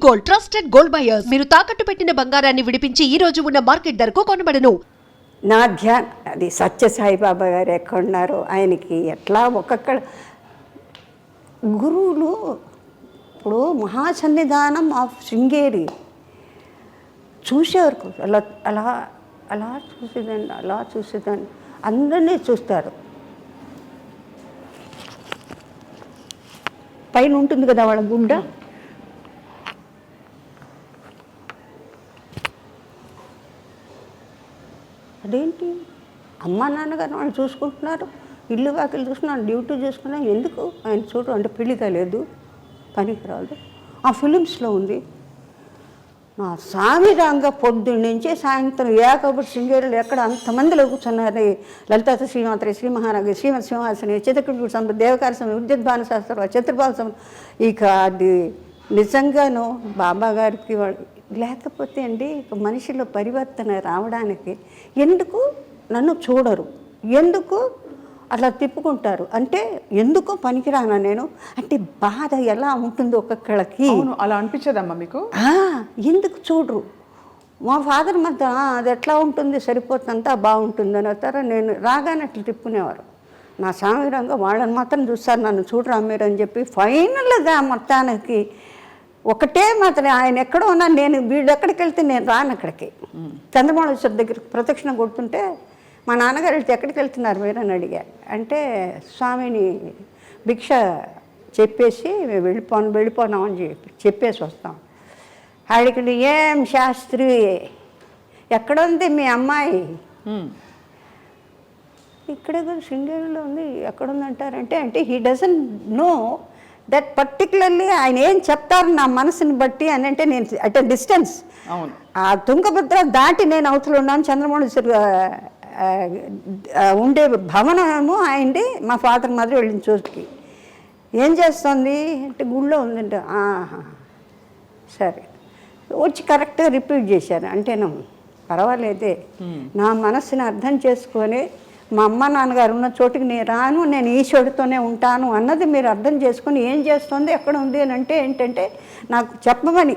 Gold, trusted gold buyers. మీరు తాకట్టు పెట్టిన బంగారాన్ని విడిపించి ఈ రోజు ఉన్న మార్కెట్ ధరకు కొనబడను. నా ధ్యాన్ అది సత్యసాయిబాబా గారు ఎక్కడున్నారో ఆయనకి ఎట్లా ఒక్కొక్క గురువులు. ఇప్పుడు మహాసన్నిధానం ఆఫ్ శృంగేరి చూసేవరకు అలా అలా అలా చూసేదాన్ని అందరినీ చూస్తారు. పైన ఉంటుంది కదా వాళ్ళ గుండ, అదేంటి అమ్మా నాన్నగారు వాళ్ళు చూసుకుంటున్నారు, ఇల్లు వాకిలు చూసుకున్నారు, డ్యూటీ చూసుకున్నారు, ఎందుకు ఆయన చూడు అంటే పెళ్లి కాలేదు, పనికి రాదు. ఆ ఫిలిమ్స్లో ఉంది. నా సామిరంగా పొద్దున్న నుంచి సాయంత్రం ఏకబడి శృంగేరులు ఎక్కడ అంతమందిలో కూర్చున్నారు. లలితా శ్రీమాత్రి, శ్రీ మహారాజు, శ్రీమతి సింహాసని, చితకుడు సంబ, దేవకార సమయం, విద్యుద్భాన శాస్త్రం, చతుర్భావ సమయం. ఇక అది నిజంగాను బాబా గారికి లేకపోతే అండి ఇక మనిషిలో పరివర్తన రావడానికి ఎందుకు నన్ను చూడరు, ఎందుకు అట్లా తిప్పుకుంటారు అంటే ఎందుకో పనికిరానా నేను అంటే బాధ ఎలా ఉంటుంది ఒక్కొక్కళ్ళకి. అలా అనిపించదమ్మా మీకు? ఎందుకు చూడరు? మా ఫాదర్ మధ్య అది ఎట్లా ఉంటుంది, సరిపోతుందంతా బాగుంటుంది అని అవుతారా. నేను రాగానే అట్లా తిప్పుకునేవారు. నా సామిరంగా వాళ్ళని మాత్రం చూస్తారు, నన్ను చూడరా మీరు అని చెప్పి. ఫైనల్గా మొత్తానికి ఒకటే మాత్రం ఆయన ఎక్కడో ఉన్నా నేను వీళ్ళు ఎక్కడికి వెళ్తే నేను రాను అక్కడికి. చంద్రమౌళేశ్వర దగ్గర ప్రదక్షిణ కొడుతుంటే మా నాన్నగారు వెళ్తే ఎక్కడికి వెళ్తున్నారు మీరు అని అడిగారు. అంటే స్వామిని భిక్ష చెప్పేసి మేము వెళ్ళిపోనాం అని చెప్పేసి వస్తాం. ఆడికి ఏం శాస్త్రి ఎక్కడుంది మీ అమ్మాయి? ఇక్కడే కూడా శృంగేరిలో ఉంది, ఎక్కడుందంటారంటే అంటే he doesn't know that particularly ఆయన ఏం చెప్తారు నా మనసుని బట్టి అని. అంటే నేను అట్ డిస్టెన్స్ ఆ తుంగభద్ర దాటి నేను అవతల ఉన్నాను. చంద్రమౌళేశ్వర ఉండే భవనము ఆయనది, మా ఫాదర్ మాదిరి వెళ్ళిన చోటుకి. ఏం చేస్తుంది అంటే గుళ్ళో ఉందంటే సరే వచ్చి కరెక్ట్గా రిపీట్ చేశాను. అంటేను పర్వాలేదే, నా మనసుని అర్థం చేసుకొని మా అమ్మ నాన్నగారు ఉన్న చోటుకి నేను రాను, నేను ఈశ్వరుడితోనే ఉంటాను అన్నది మీరు అర్థం చేసుకొని ఏం చేస్తుంది, ఎక్కడ ఉంది అని అంటే ఏంటంటే నాకు చెప్పమని.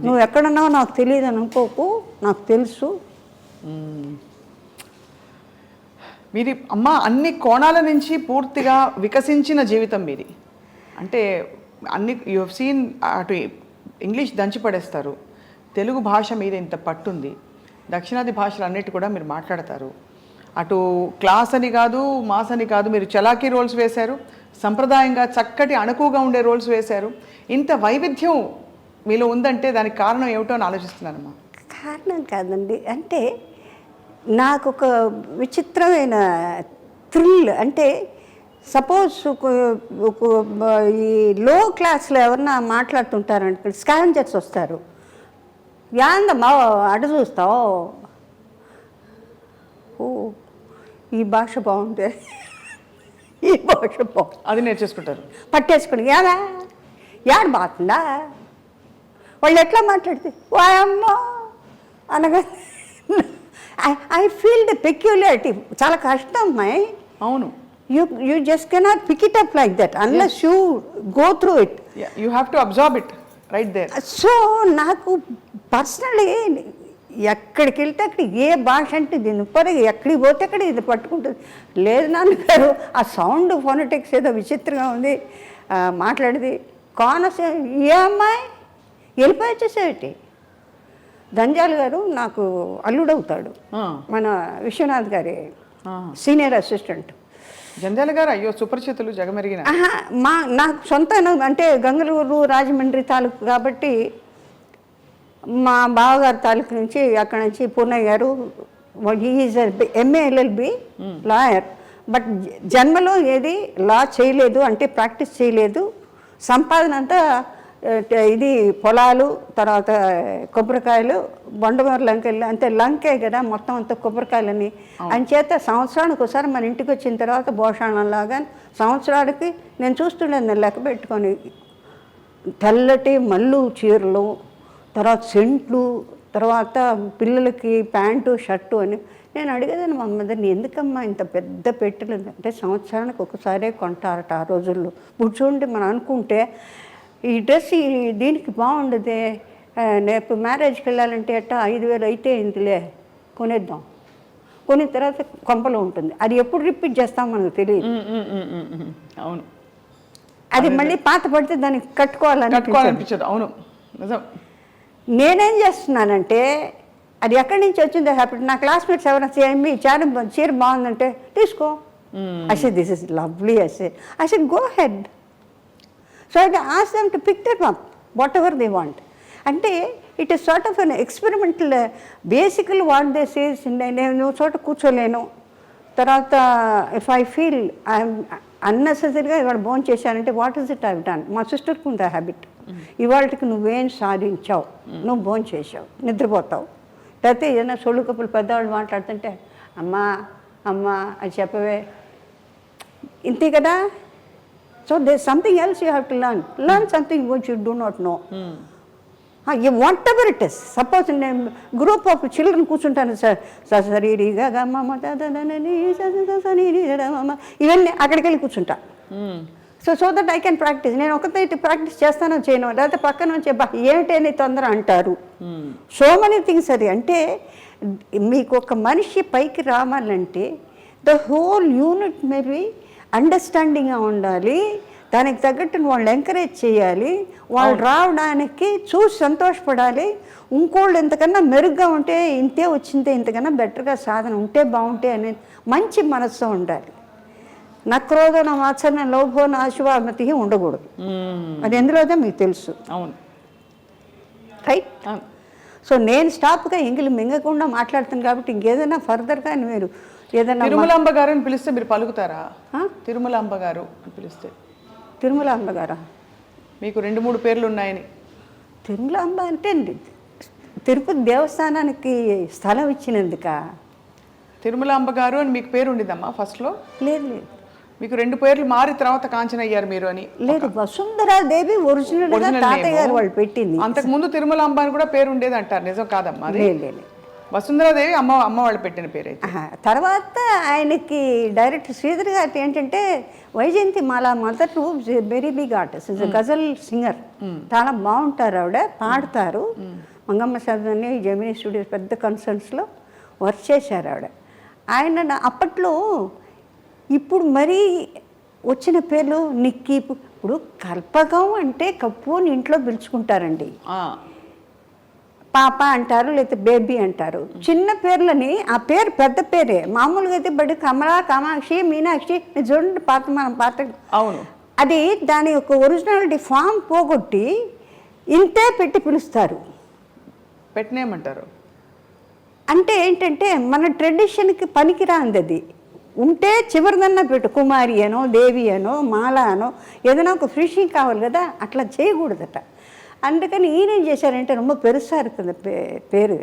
నువ్వు ఎక్కడున్నావో నాకు తెలియదు అని అనుకోకు, నాకు తెలుసు. మీది అమ్మ అన్ని కోణాల నుంచి పూర్తిగా వికసించిన జీవితం మీది. అంటే అన్ని యూ హెవ్ సీన్. అటు ఇంగ్లీష్ దంచిపడేస్తారు, తెలుగు భాష మీద ఇంత పట్టుంది, దక్షిణాది భాషలు అన్నిటి కూడా మీరు మాట్లాడతారు. అటు క్లాస్ అని కాదు, మాస్ అని కాదు, మీరు చలాకీ రోల్స్ వేశారు, సంప్రదాయంగా చక్కటి అణకువగా ఉండే రోల్స్ వేశారు. ఇంత వైవిధ్యం మీలో ఉందంటే దానికి కారణం ఏమిటో అని ఆలోచిస్తున్నానమ్మా. కారణం కాదండి, అంటే నాకు ఒక విచిత్రమైన థ్రిల్. అంటే సపోజ్ ఈ లో క్లాస్లో ఎవరన్నా మాట్లాడుతుంటారంటే స్కావెంజర్స్ వస్తారు, యాందమ్మా అటు చూస్తావు, ఓ ఈ భాష బాగుంది, ఈ భాష బాగుంది, అది నేర్చేసుకుంటారు, పట్టేసుకుని యాడా యాడ బాగుందా వాళ్ళు ఎట్లా మాట్లాడితే వాయమ్మా అనగా ఐ ఫీల్ ద పెక్యులారిటీ. చాలా కష్టం అమ్మాయి. అవును, you just cannot pick it up like that unless you go through it. You have to observe it right there. So నాకు పర్సనలీ ఎక్కడికి వెళ్తే అక్కడ ఏ భాష అంటే దీని పరగా ఎక్కడికి పోతే అక్కడ ఇది పట్టుకుంటుంది. లేదు నాన్నగారు ఆ సౌండ్ ఫోనటిక్స్ ఏదో విచిత్రంగా ఉంది మాట్లాడేది. కోనసీమ ఏ అమ్మాయి వెళ్ళిపోయి వచ్చేసేటి. దంజాల్ గారు నాకు అల్లుడవుతాడు, మన విశ్వనాథ్ గారి సీనియర్ అసిస్టెంట్. జంజాల గారు అయ్యో సుపరిచితులు, జగమెరిగిన. నాకు సొంత అంటే గంగలూరు రాజమండ్రి తాలూకు కాబట్టి మా బావగారి తాలూకు నుంచి అక్కడ నుంచి పూర్ణయ్య గారు is MA LLB lawyer. But జన్మలో ఏది లా చేయలేదు, అంటే ప్రాక్టీస్ చేయలేదు. సంపాదన అంతా ఇది పొలాలు, తర్వాత కొబ్బరికాయలు, బొండమూరు లంకెళ్ళు, అంతే లంకే కదా మొత్తం అంతా కొబ్బరికాయలని. అంచేత సంవత్సరానికి ఒకసారి మన ఇంటికి వచ్చిన తర్వాత భోషాణంలాగా సంవత్సరానికి నేను చూస్తుండేది లెక్క పెట్టుకొని తెల్లటి మల్లు చీరలు, తర్వాత సెంట్లు, తర్వాత పిల్లలకి ప్యాంటు షర్టు అని. నేను అడిగేదాన్ని మా మదర్ని, ఎందుకమ్మా ఇంత పెద్ద పెట్టెలు అంటే సంవత్సరానికి ఒకసారే కొంటారట ఆ రోజుల్లో. ఇప్పుడు చూడండి మనం అనుకుంటే ఈ డ్రెస్ దీనికి బాగుండదే, రేపు మ్యారేజ్కి వెళ్ళాలంటే అట్ట 5,000 అయితే ఇందులే కొనేద్దాం, కొనే తర్వాత కొంపలో ఉంటుంది. అది ఎప్పుడు రిపీట్ చేస్తాం మనకు తెలియదు. అవును, అది మళ్ళీ పాత పడితే దానికి కట్టుకోవాలనిపించదు. అవును, నిజం. నేనేం చేస్తున్నానంటే అది ఎక్కడి నుంచి వచ్చిందో హ్యాపీ. నా క్లాస్మేట్స్ ఎవరైనా మీ చీర బాగుందంటే తీసుకో. I said, this is lovely. I said, go ahead. So I asked them to pick them up, whatever they want. అంటే it is sort of an experimental. బేసికల్ వాట్ దే సేస్, నేను చోట కూర్చోలేను. తర్వాత ఇఫ్ ఐ ఫీల్ ఐఎమ్ అన్నెసెసరీగా ఇవాళ భోజనం చేశానంటే what is it I've done. మా సిస్టర్కి ఉంది ఆ హ్యాబిట్. ఇవాళకి నువ్వేం సాధించావు, నువ్వు భోజనం చేసావు, నిద్రపోతావు. లేకపోతే ఏదైనా సొళ్ళు కప్పులు పెద్దవాళ్ళు మాట్లాడుతుంటే అమ్మా అమ్మా అది చెప్పవే, ఇంతే కదా. So they something else you have to learn something which you do not know. Whatever it is. Suppose నేను గ్రూప్ ఆఫ్ చిల్డ్రన్ కూర్చుంటాను, సరిగా ఇవన్నీ అక్కడికి వెళ్ళి కూర్చుంటా. So that I can practice. నేను ఒకటైతే ప్రాక్టీస్ చేస్తానో చేయను, లేకపోతే పక్కన వచ్చే ఏమిటని తొందర అంటారు. So many things. అది అంటే మీకు ఒక మనిషి పైకి రావాలంటే ద హోల్ యూనిట్ మేబీ అండర్స్టాండింగ్గా ఉండాలి. దానికి తగ్గట్టు వాళ్ళు ఎంకరేజ్ చేయాలి. వాళ్ళు రావడానికి చూసి సంతోషపడాలి. ఇంకోళ్ళు ఎంతకన్నా మెరుగ్గా ఉంటే ఇంతే వచ్చిందే, ఇంతకన్నా బెటర్గా సాధన ఉంటే బాగుంటే అనేది మంచి మనస్సు ఉండాలి. నక్రోధన వాత్సల్య లోభో నాశువామతి ఉండకూడదు. అది ఎందులోదో మీకు తెలుసు. అవును, రైట్. సో నేను స్టాప్గా ఎంగిలి మింగకుండా మాట్లాడుతాను కాబట్టి ఇంకేదైనా ఫర్దర్గా మీరు ఏదైనా తిరుమలాంబ గారు అని పిలిస్తే మీరు పలుకుతారా? తిరుమలాంబ గారు అని పిలిస్తే. తిరుమలాంబ గారా? మీకు 2-3 పేర్లు ఉన్నాయని. తిరుమలాంబ అంటే తిరుపతి దేవస్థానానికి స్థలం ఇచ్చినందుక. తిరుమలాంబ గారు అని మీకు పేరు ఉండిందమ్మా ఫస్ట్లో? లేదు లేదు, మీకు 2 పేర్లు మారి తర్వాత కాంచన అయ్యారు మీరు అని. లేదు, వసుంధరాదేవి ఒరిజినల్ తాతయ్య గారు వాళ్ళు పెట్టింది. అంతకుముందు తిరుమలాంబ అని కూడా పేరు ఉండేది అంటారు, నిజం కాదమ్మా? లేదు, వసుంధరాదేవి అమ్మ వాళ్ళు పెట్టిన పేరు. తర్వాత ఆయనకి డైరెక్టర్ శ్రీధర్ గారు ఏంటంటే Vyjayanthi Mala mother very big artist, is ghazal singer. చాలా బాగుంటారు ఆవిడ, పాడతారు. మంగమ్మ సదని జెమినీ స్టూడియోస్ పెద్ద కన్సర్ట్స్లో వర్క్ చేశారు ఆవిడ. ఆయన అప్పట్లో ఇప్పుడు మరీ వచ్చిన పేర్లు నిక్కీ. ఇప్పుడు కల్పకం అంటే కప్పు అని ఇంట్లో పిలుచుకుంటారండి, పాప అంటారు, లేకపోతే బేబీ అంటారు. చిన్న పేర్లని ఆ పేరు పెద్ద పేరే మామూలుగా అయితే బట్టి కమలా, కామాక్షి, మీనాక్షి చూడండి మనం పాత. అవును, అది దాని యొక్క ఒరిజినాలిటీ ఫామ్ పోగొట్టి ఇంతే పెట్టి పిలుస్తారు. పెట్టినేమంటారు అంటే ఏంటంటే మన ట్రెడిషన్కి పనికిరాంది. అది ఉంటే చివరిదన్నా పెట్టు, కుమారి అనో, దేవి అనో, మాల అనో, ఏదైనా ఒక ఫినిషింగ్ కావాలి కదా, అట్లా చేయకూడదట. అందుకని ఈయనేం చేశారంటే ரொம்ப పెరుసా இருக்குது పేరు.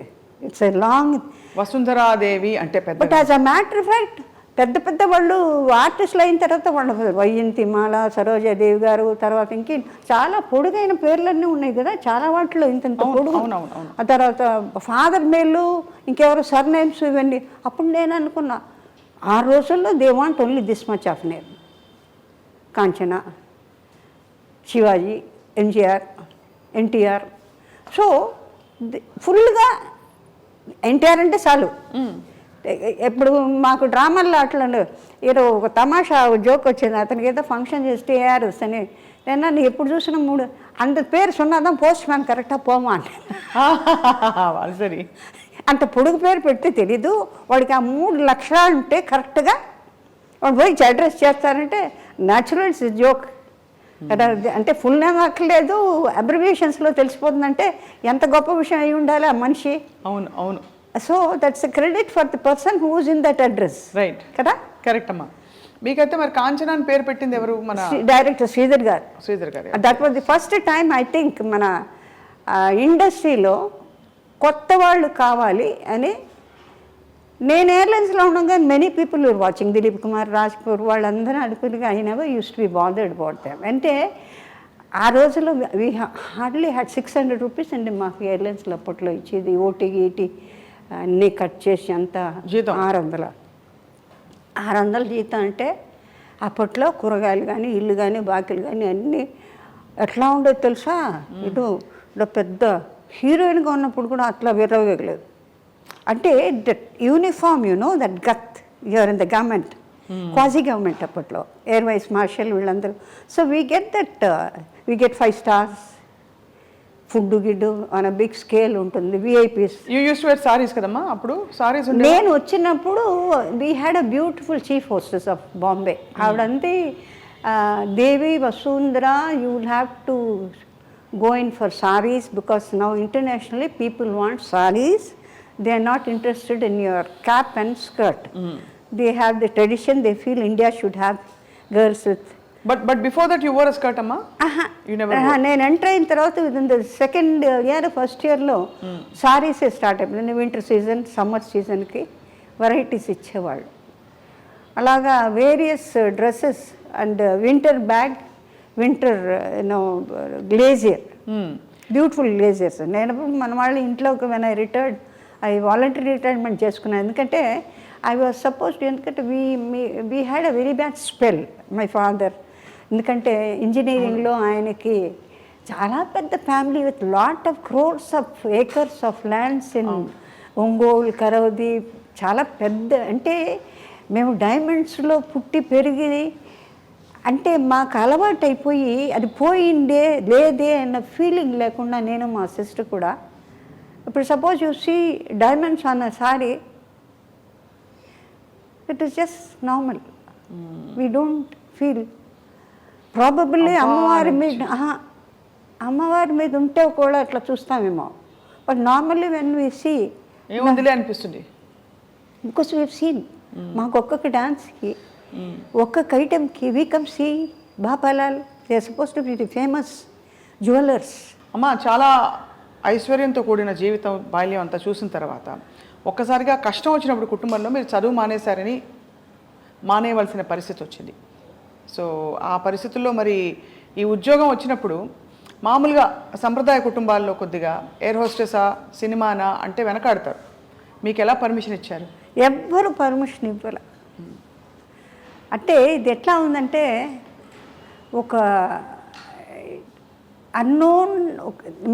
It's a long. వసుంధరాదేవి అంటే పెద్ద. But as a matter of fact పెద్ద వాళ్ళు ఆర్టిస్టులు అయిన తర్వాత వాళ్ళ వైజయంతి మాల, సరోజాదేవి గారు, తర్వాత ఇంకే చాలా పొడుగైన పేర్లన్నీ ఉన్నాయి కదా చాలా వాటిలో, ఇంత పొడుగు. ఆ తర్వాత ఫాదర్ మేలు, ఇంకెవరు సర్నేమ్స్, ఇవన్నీ. అప్పుడు నేను అనుకున్నా ఆ రోజుల్లో they want only this much of name. Kanchana, Shivaji, MGR, NTR. So ఫుల్గా ఎన్టీఆర్ అంటే చాలు. ఇప్పుడు మాకు డ్రామాల్లో అట్లా ఏదో ఒక తమాషా జోక్ వచ్చింది, అతనికి ఏదో ఫంక్షన్ చేస్తే ఏఆర్ వస్తానే నేను ఎప్పుడు చూసిన 3 అంత పేరు సున్నాదాం పోస్ట్ మ్యాన్ కరెక్టా పోమా అంటే. సరే, అంత పొడుగు పేరు పెడితే తెలీదు వాడికి. ఆ 3 లక్షణాలు ఉంటే కరెక్ట్గా వాడు పోయి అడ్రస్ చేస్తారంటే న్యాచురల్ ఇట్స్ జోక్. అంటే ఫుల్ నేమ్ అక్కర్లేదు, అబ్రివియేషన్స్లో తెలిసిపోతుందంటే ఎంత గొప్ప విషయం అయి ఉండాలి ఆ మనిషి. అవును అవును. So that's a credit for the person who is in that address. Right కదా, కరెక్ట్ అమ్మా. మీకైతే మరి కాంచన అని పేరు పెట్టింది ఎవరు? మన డైరెక్టర్ శ్రీధర్ గారు. శ్రీధర్ గారు. That was the first time I think మన ఇండస్ట్రీలో కొత్త వాళ్ళు కావాలి అని. నేను ఎయిర్లైన్స్లో ఉండగా many people you're watching, Dilip Kumar, Raj Kapoor, వాళ్ళందరూ అడుగులుగా I never use to be bothered about them. అంటే ఆ రోజుల్లో వీ హార్డ్లీ హ్యాడ్ 600 రూపీస్ అండి మాకు ఎయిర్లైన్స్లో అప్పట్లో ఇచ్చేది. ఓటీ గీటీ అన్నీ కట్ చేసి అంతా 600 జీతం. అంటే అప్పట్లో కూరగాయలు కానీ, ఇల్లు కానీ, బాకీలు కానీ అన్నీ ఎట్లా ఉండేది తెలుసా, ఇటు పెద్ద హీరోయిన్గా ఉన్నప్పుడు కూడా అట్లా విరవగలేదు. అంటే that uniform that got you are in the government, quasi government అప్పట్లో, ఎయిర్ వైస్ మార్షల్ వీళ్ళందరూ. So we get 5 stars, food గిడ్డు ఆన్ అ బిగ్ స్కేల్ ఉంటుంది, VIPs. You use to wear saris కదమ్మా అప్పుడు? సారీస్ నేను వచ్చినప్పుడు we had a beautiful chief hostess of Bombay. ఆవిడంతే Devi Vasundhara, you will have to go in for sarees because now internationally people want sarees. They are not interested in your cap and skirt. They have the tradition, they feel India should have girls with. But before that you wore a skirt amma? You never wore? నేను enter అయిన తర్వాత within the second year first ఇయర్లో సారీసే start అయిపోయింది. Winter season summer సీజన్కి varieties ఇచ్చేవాళ్ళు. అలాగా various dresses and winter bag, winter glazier, beautiful glaziers. నేను మన వాళ్ళు ఇంట్లో when I retired, I voluntary retirement చేసుకున్నాను. ఎందుకంటే ఐ వాజ్ సపోజ్డ్, ఎందుకంటే we had a very bad spell my father. ఎందుకంటే ఇంజనీరింగ్లో ఆయనకి చాలా పెద్ద family with lot of crores of acres of lands in Ongole, కరవది, చాలా పెద్ద. అంటే మేము డైమండ్స్లో పుట్టి పెరిగి, అంటే మాకు అలవాటు అయిపోయి అది పోయిందే లేదే అన్న ఫీలింగ్ లేకుండా నేను మా సిస్టర్ కూడా. ఇప్పుడు suppose you see diamonds on a sari, it is just normal, we don't feel. Probably అమ్మవారి మీద ఉంటే కూడా అట్లా చూస్తామేమో, but normally when we see ఏముందిలే అనిపిస్తుంది. బికాస్ వీ సీన్ మాకు ఒక్కొక్క డాన్స్కి ఒక్కొక్క ఐటెంకి we come see Bapalal, they are suppose to be the famous jewellers. అమ్మ చాలా ఐశ్వర్యంతో కూడిన జీవితం బాల్యం అంతా చూసిన తర్వాత ఒక్కసారిగా కష్టం వచ్చినప్పుడు కుటుంబంలో మీరు చదువు మానేయవలసిన పరిస్థితి వచ్చింది. సో ఆ పరిస్థితుల్లో మరి ఈ ఉద్యోగం వచ్చినప్పుడు మామూలుగా సంప్రదాయ కుటుంబాల్లో కొద్దిగా ఎయిర్ హోస్టెసా, సినిమానా అంటే వెనకాడతారు. మీకు ఎలా పర్మిషన్ ఇచ్చారు? ఎవ్వరు పర్మిషన్ ఇవ్వాలి. అంటే ఇది ఎట్లా ఉందంటే, ఒక అన్నోన్,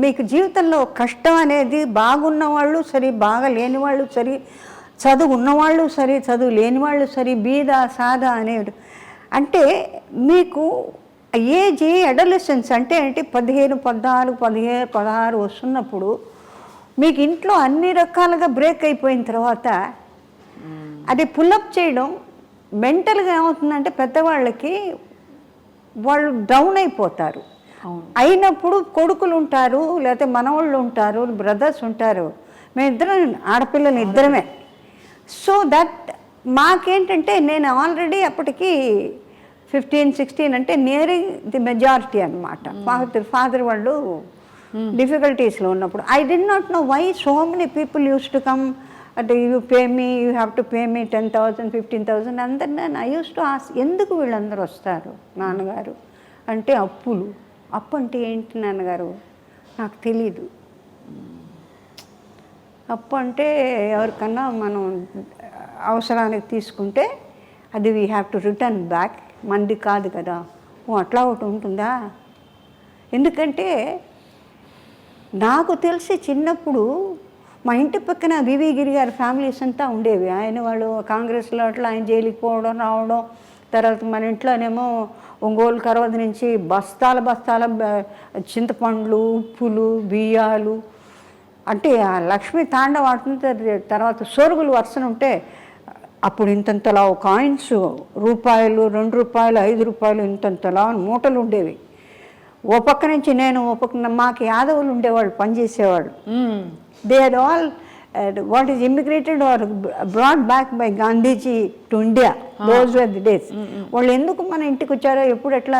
మీకు జీవితంలో కష్టం అనేది బాగున్న వాళ్ళు సరే, బాగా లేని వాళ్ళు సరే, చదువు ఉన్నవాళ్ళు సరే, చదువు లేని వాళ్ళు సరే, బీద సాదా అనేది. అంటే మీకు ఏజ్ అడోలసెన్స్ అంటే ఏంటి, 15, 14, 15, 16 వస్తున్నప్పుడు మీకు ఇంట్లో అన్ని రకాలుగా బ్రేక్ అయిపోయిన తర్వాత అది పుల్అప్ చేయడం మెంటల్గా ఏమవుతుందంటే, పెద్దవాళ్ళకి వాళ్ళు డౌన్ అయిపోతారు. అయినప్పుడు కొడుకులు ఉంటారు, లేకపోతే మనవాళ్ళు ఉంటారు, బ్రదర్స్ ఉంటారు, మేమిద్దరం ఆడపిల్లలు ఇద్దరమే. సో దట్ మాకేంటంటే, నేను ఆల్రెడీ అప్పటికి 15, 16 అంటే నియరింగ్ ది మెజారిటీ అనమాట. ఫాదర్ వాళ్ళు డిఫికల్టీస్లో ఉన్నప్పుడు I did not know why so many people use to come. అంటే you pay me, you have to pay me 10,000, 15,000 అందరినీ. ఐ యూస్ టు ఆస్, ఎందుకు వీళ్ళందరూ వస్తారు నాన్నగారు అంటే, అప్పు అంటే ఏంటి నాన్నగారు నాకు తెలీదు. అప్పు అంటే ఎవరికన్నా మనం అవసరానికి తీసుకుంటే అది we have to return back, మంది కాదు కదా. అట్లా ఒకటి ఉంటుందా? ఎందుకంటే నాకు తెలిసి చిన్నప్పుడు మా ఇంటి పక్కన వివి గిరి గారి ఫ్యామిలీస్ అంతా ఉండేవి. ఆయన వాళ్ళు కాంగ్రెస్లో అట్లా ఆయన జైలుకి పోవడం రావడం. తర్వాత మన ఇంట్లోనేమో ఒంగోలు కరవది నుంచి బస్తాల చింతపండ్లు, ఉప్పులు, బియ్యాలు, అంటే ఆ లక్ష్మీ తాండవ ఆడుతుంది. తర్వాత సొరుగులు వరుసన ఉంటే అప్పుడు ఇంతంతలా కాయిన్స్, రూపాయలు, 2 రూపాయలు, 5 రూపాయలు ఇంతంతలా మూటలు ఉండేవి. ఓ పక్క నుంచి నేను, ఓ పక్కన మాకు యాదవులు ఉండేవాళ్ళు, పనిచేసేవాళ్ళు. They are all what is immigrated or brought back by Gandhiji to India. Those were the days. వాళ్ళు ఎందుకు మన ఇంటికి వచ్చారో, ఎప్పుడు ఎట్లా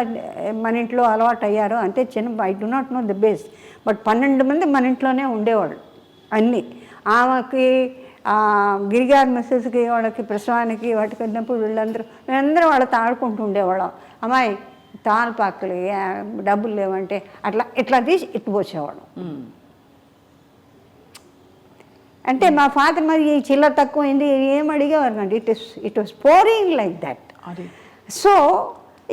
మన ఇంట్లో అలవాటు అయ్యారో అంటే I do not know the base. But 12 మంది మన ఇంట్లోనే ఉండేవాళ్ళు అన్నీ. ఆమెకి గిరిగారి మెసేజ్కి, వాళ్ళకి ప్రసవానికి, వాటికి వెళ్ళినప్పుడు మేమందరం వాళ్ళతో ఆడుకుంటూ ఉండేవాళ్ళం. అమ్మాయి తాళపాకలు, డబ్బులు లేవంటే ఇట్లా తీసి పోసేవాళ్ళం. అంటే మా ఫాదర్ మరి ఈ చిల్లర తక్కువైంది ఏం అడిగేవారు కండి. It was pouring like that. So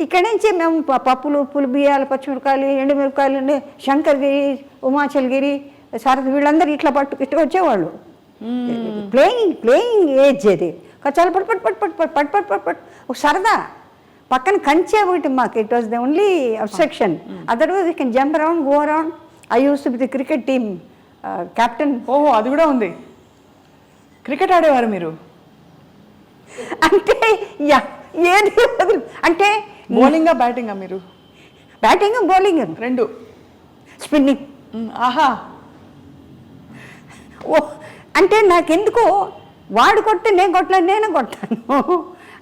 ఇక్కడి నుంచి మేము పప్పులు ఉప్పులు బియ్యాలు పచ్చిమిరకాయలు ఎండుమిరకాయలు శంకర్గిరి ఉమాచల్గిరి సారథి వీళ్ళందరూ ఇట్లా ఇట్లా వచ్చేవాళ్ళు. ప్లేయింగ్ ఏజ్ అది చాలా పట్ పట్ పట్ పట్ పట్ పట్ పట్ పట్ పట్ ఒక సరదా. పక్కన కంచే ఒకటి మాకు, it was the only obstruction. Otherwise you can jump around, go around. I use to be the cricket team captain. ఓహో, అది కూడా ఉంది. క్రికెట్ ఆడేవారు మీరు? అంటే ఏది అంటే బౌలింగా బ్యాటింగా మీరు? బ్యాటింగ్ బౌలింగ్ రెండు. స్పిన్నింగ్. ఆహా. ఓ అంటే నాకెందుకో వాడు కొడితే నేను కొట్టలేదు, నేను కొట్టాను.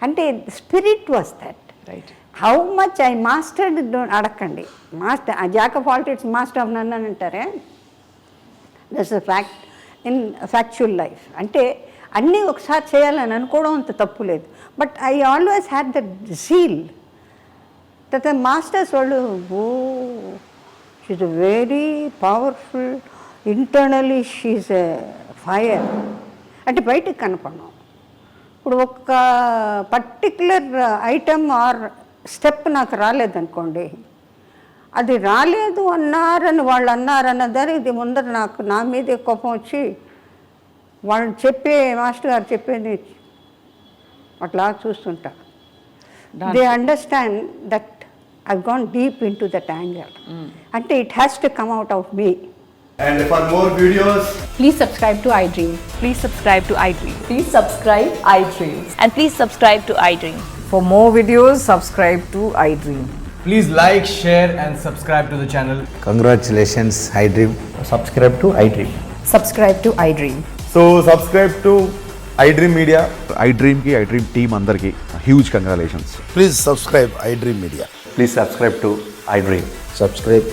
అంటే spirit was that. Right. How much I mastered అడగండి. Master jack of all trades master of none అని అంటారే, that's a fact in factual life. అంటే అన్నీ ఒకసారి చేయాలని అనుకోవడం అంత తప్పు లేదు. But I always had that zeal that the masters వాళ్ళు she very powerful, internally she a fire. అంటే బయటకు కనపడను. ఇప్పుడు ఒక పర్టిక్యులర్ ఐటమ్ ఆర్ స్టెప్ నాకు రాలేదనుకోండి, అది రాలేదు అన్నారని వాళ్ళు అన్నారన్నదాన్ని ఇది ముందర నాకు నా మీదే కోపం వచ్చి వాళ్ళు చెప్పే మాస్టర్ గారు చెప్పేది అట్లా చూస్తుంటా. They understand that I've gone deep into that angle. అంటే it has to come out of me. And for more videos, Please subscribe to iDream. Please subscribe to iDream. Please subscribe iDream. And please subscribe to iDream. For more videos, subscribe to iDream. please like, share and subscribe to the channel. Congratulations, iDream. Subscribe to iDream. Subscribe to iDream. So subscribe to iDream Media. iDream ki iDream team andarki huge congratulations. Please subscribe iDream Media. Please subscribe to iDream. Subscribe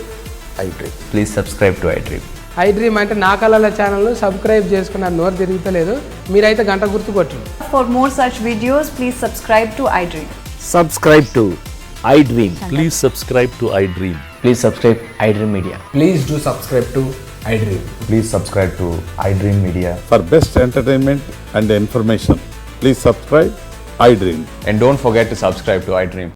iDream. Please subscribe to iDream. iDream అంటే నా కళల channel subscribe చేసుకున్న నోరు తిరుగుతలేదు, మీరైతే గంట గుర్తు కొట్టండి. For more such videos, please subscribe to iDream. Subscribe to iDream. Please subscribe to iDream. Please subscribe iDream Media. Please do subscribe to iDream. Please subscribe to iDream Media. For best entertainment and information, please subscribe iDream. And don't forget to subscribe to iDream.